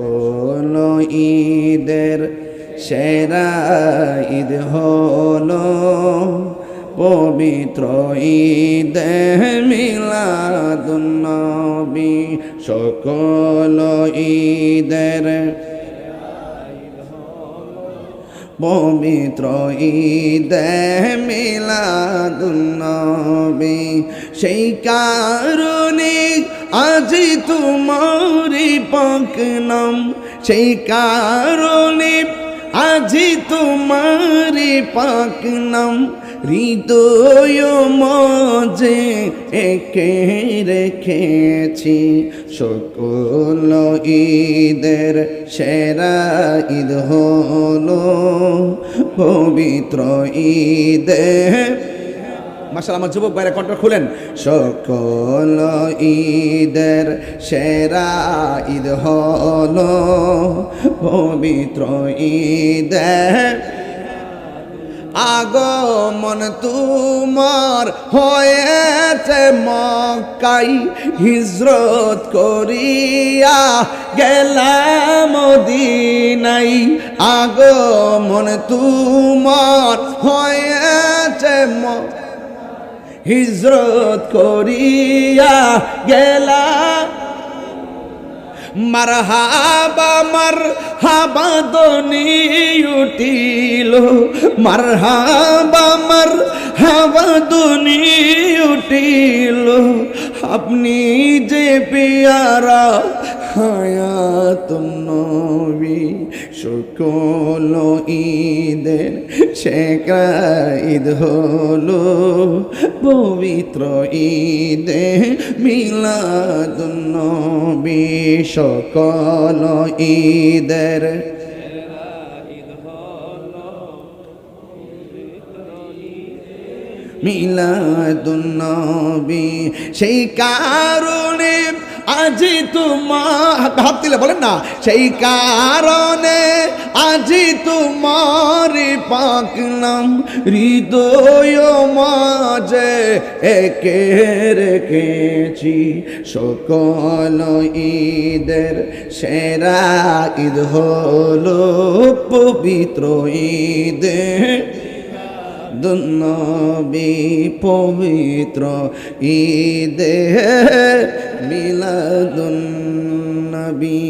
হলো ঈদের সেরা ঈদ হলো পবিত্র ঈদে মিলাদুন নবী। সকল ঈদের পবিত্র ঈদে মিলাদুন নবী। সেই কারণে আজি তোমারি পাক নাম, সেই কারণে আজি তোমারি পাক নাম হৃদয় মাঝে একে রেখেছি। সকল ঈদের সেরা ঈদ হলো পবিত্র ঈদে। মাশাআল্লাহ, আমার যুবক ভাইরা কণ্ঠ খুলেন। সকল ঈদের সেরা ঈদ হলো পবিত্র ঈদে। আগমন তোমার হয়েছে মক্কায়, হিজরত করিয়া গেলাম মদিনায়। আগমন তোমার হয়েছে হিজরত করিয়া গেলাম। মারহাবা মারহাবা ধ্বনি উঠিল, মারহাবা মারহাবা ধ্বনি উঠিল। আপনি যে পেয়ারা হায়াতুন নবী। সকল ঈদের সেরা ঈদ হলো পবিত্র ঈদে মিলাদুন নবী। সকল ঈদের মিলাদুন নবী। সেই কারণে আজি তোমার হাত দিলে বলেন না, সেই কারণে আজি তোমার পাক নাম হৃদয় মাঝে একে রেখেছি। সকল ঈদের সেরা ঈদ হলো পবিত্র ঈদে নবী। পবিত্র ঈদে মিলাদুন নবী।